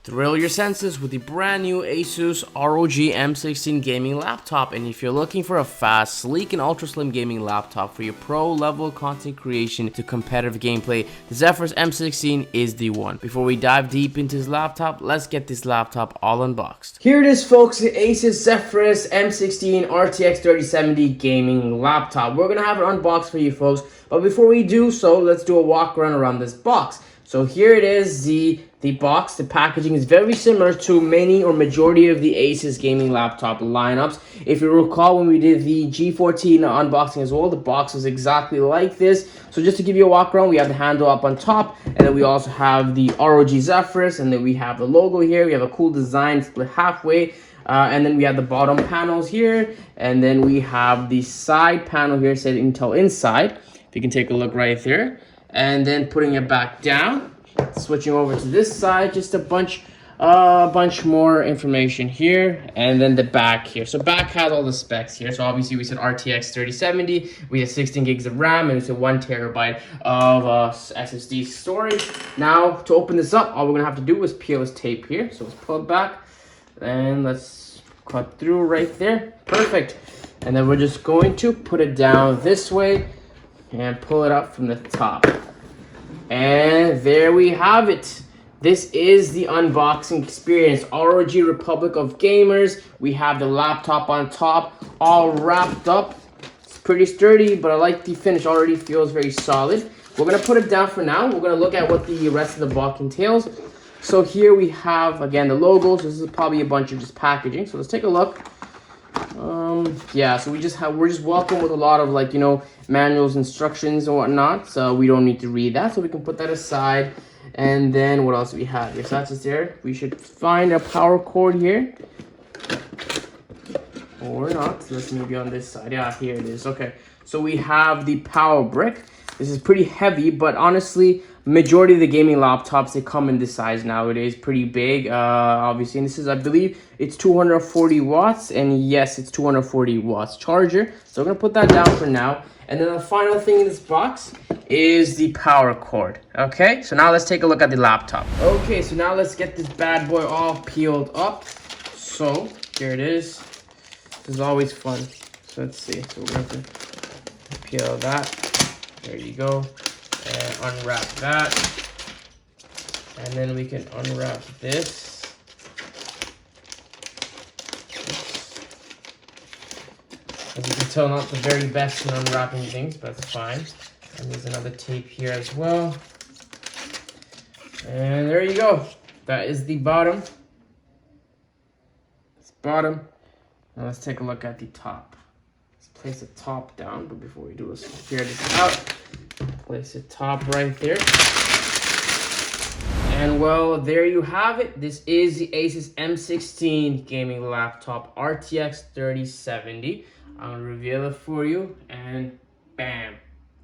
Thrill your senses with the brand new Asus ROG M16 gaming laptop, and if you're looking for a fast, sleek, and ultra slim gaming laptop for your pro level content creation to competitive gameplay, the Zephyrus M16 is the one. Before we dive deep into this laptop, let's get this laptop all unboxed. Here it is, folks, the Asus Zephyrus M16 RTX 3070 gaming laptop. We're gonna have it unboxed for you folks, but before we do so, let's do a walk around this box. So here it is, the box. The packaging is very similar to many or majority of the Asus gaming laptop lineups. If you recall, when we did the G14 unboxing as well, the box was exactly like this. So just to give you a walk around, we have the handle up on top, and then we also have the ROG Zephyrus, and then we have the logo here. We have a cool design split halfway. And then we have the bottom panels here, and then we have the side panel here, said Intel Inside. If you can take a look right there. And then putting it back down, switching over to this side, just a bunch more information here, and then the back here. So back has all the specs here. So obviously we said RTX 3070, we have 16 gigs of RAM, and it's a 1 terabyte of SSD storage. Now to open this up, all we're gonna have to do is peel this tape here. So let's pull it back, and let's cut through right there. Perfect. And then we're just going to put it down this way and pull it up from the top. And there we have it. This is the unboxing experience. ROG Republic of Gamers. We have the laptop on top, all wrapped up. It's pretty sturdy, but I like the finish. Already feels very solid. We're gonna put it down for now. We're gonna look at what the rest of the box entails. So here we have, again, the logos. This is probably a bunch of just packaging. So let's take a look. Yeah, so we're just welcome with a lot of, like, you know, manuals, instructions and whatnot, so we don't need to read that, so we can put that aside. And then what else do we have here? So that's just there. We should find a power cord here, or not. So let's maybe on this side. Yeah, here it is. Okay, so we have the power brick. This is pretty heavy, but honestly, majority of the gaming laptops, they come in this size nowadays, pretty big, obviously. And this is, I believe, it's 240 watts, and yes, it's 240 watts charger. So we're gonna put that down for now. And then the final thing in this box is the power cord. Okay, so now let's take a look at the laptop. Okay, so now let's get this bad boy all peeled up. So here it is. This is always fun. So let's see. So we're going to peel that. There you go. And unwrap that. And then we can unwrap this. As you can tell, not the very best in unwrapping things, but that's fine. And there's another tape here as well. And there you go. That is the bottom. It's bottom. Now let's take a look at the top. Let's place the top down, but before we do, let's clear this out. Place the top right there. And well, there you have it. This is the Asus M16 gaming laptop, RTX 3070. I'm gonna reveal it for you, and bam,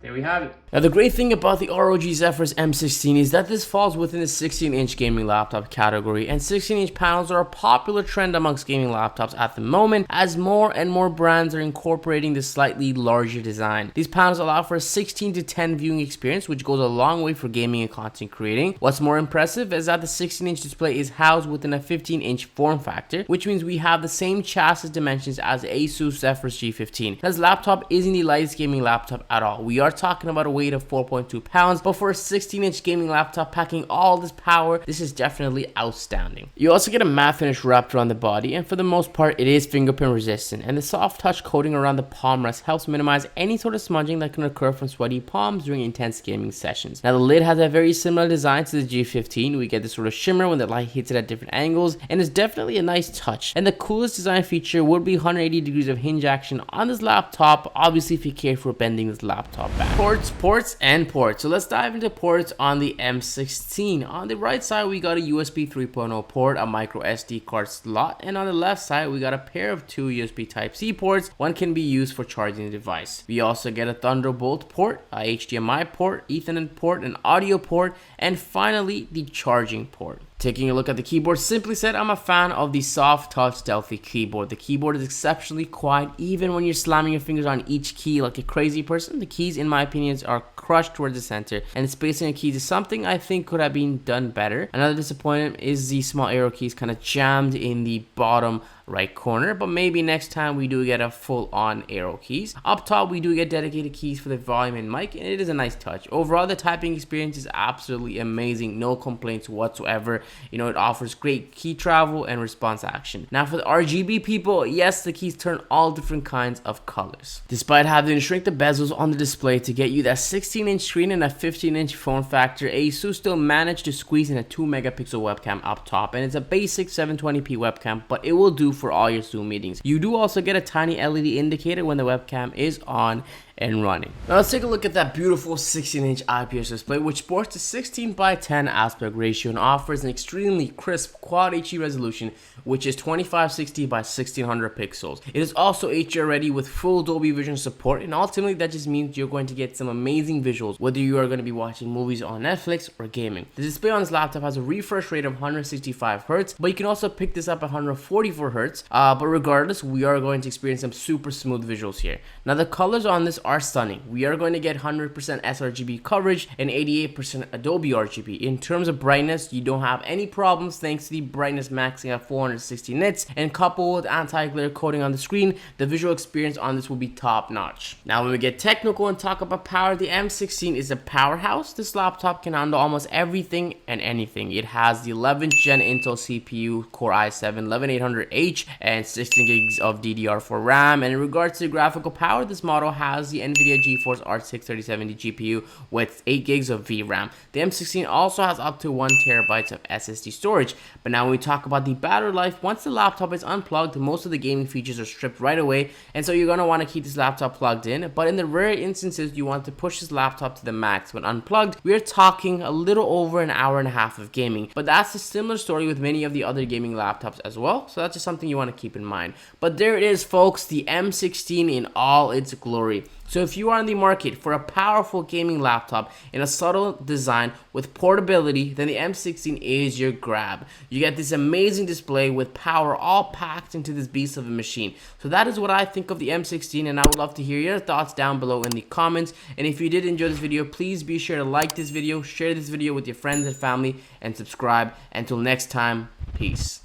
there we have it. Now the great thing about the ROG Zephyrus M16 is that this falls within the 16-inch gaming laptop category, and 16-inch panels are a popular trend amongst gaming laptops at the moment, as more and more brands are incorporating this slightly larger design. These panels allow for a 16:10 viewing experience, which goes a long way for gaming and content creating. What's more impressive is that the 16-inch display is housed within a 15-inch form factor, which means we have the same chassis dimensions as the Asus Zephyrus G15. This laptop isn't the lightest gaming laptop at all. We are talking about a weight of 4.2 pounds, but for a 16-inch gaming laptop packing all this power, this is definitely outstanding. You also get a matte finish wrapped around the body, and for the most part, it is fingerprint resistant, and the soft touch coating around the palm rest helps minimize any sort of smudging that can occur from sweaty palms during intense gaming sessions. Now the lid has a very similar design to the G15. We get this sort of shimmer when the light hits it at different angles, and it's definitely a nice touch. And the coolest design feature would be 180 degrees of hinge action on this laptop, obviously if you care for bending this laptop back. Ports and ports. So let's dive into ports on the M16. On the right side, we got a USB 3.0 port, a micro SD card slot, and on the left side, we got a pair of 2 USB Type-C ports. One can be used for charging the device. We also get a Thunderbolt port, a HDMI port, Ethernet port, an audio port, and finally the charging port. Taking a look at the keyboard, simply said, I'm a fan of the soft touch stealthy keyboard. The keyboard is exceptionally quiet even when you're slamming your fingers on each key like a crazy person. The keys, in my opinion, are crushed towards the center, and spacing the keys is something I think could have been done better. Another disappointment is the small arrow keys kind of jammed in the bottom right corner, but maybe next time we do get a full-on arrow keys. Up top, we do get dedicated keys for the volume and mic, and it is a nice touch. Overall, the typing experience is absolutely amazing. No complaints whatsoever. You know, it offers great key travel and response action. Now for the RGB people, yes, the keys turn all different kinds of colors. Despite having to shrink the bezels on the display to get you that 16-inch screen and a 15-inch form factor, Asus still managed to squeeze in a 2-megapixel webcam up top, and it's a basic 720p webcam, but it will do for all your Zoom meetings. You do also get a tiny LED indicator when the webcam is on and running. Now let's take a look at that beautiful 16-inch IPS display, which sports a 16:10 aspect ratio and offers an extremely crisp Quad HD resolution, which is 2560 by 1600 pixels. It is also HDR ready with full Dolby Vision support, and ultimately that just means you're going to get some amazing visuals whether you are going to be watching movies on Netflix or gaming. The display on this laptop has a refresh rate of 165 Hz, but you can also pick this up at 144 Hz. But regardless, we are going to experience some super smooth visuals here. Now the colors on this are stunning. We are going to get 100% sRGB coverage and 88% Adobe RGB. In terms of brightness, you don't have any problems thanks to the brightness maxing at 460 nits, and coupled with anti-glare coating on the screen, the visual experience on this will be top notch. Now when we get technical and talk about power, the M16 is a powerhouse. This laptop can handle almost everything and anything. It has the 11th gen Intel CPU, Core i7-11800H, and 16 gigs of DDR4 RAM. And in regards to graphical power, this model has the NVIDIA GeForce RTX 3070 GPU with 8 gigs of VRAM. The M16 also has up to 1 terabyte of SSD storage. But now when we talk about the battery life, once the laptop is unplugged, most of the gaming features are stripped right away, and so you're going to want to keep this laptop plugged in. But in the rare instances you want to push this laptop to the max when unplugged, we are talking a little over an hour and a half of gaming. But that's a similar story with many of the other gaming laptops as well, so that's just something you want to keep in mind. But there it is, folks, the M16 in all its glory. So if you are in the market for a powerful gaming laptop in a subtle design with portability, then the M16 is your grab. You get this amazing display with power all packed into this beast of a machine. So that is what I think of the M16, and I would love to hear your thoughts down below in the comments. And if you did enjoy this video, please be sure to like this video, share this video with your friends and family, and subscribe. Until next time, peace.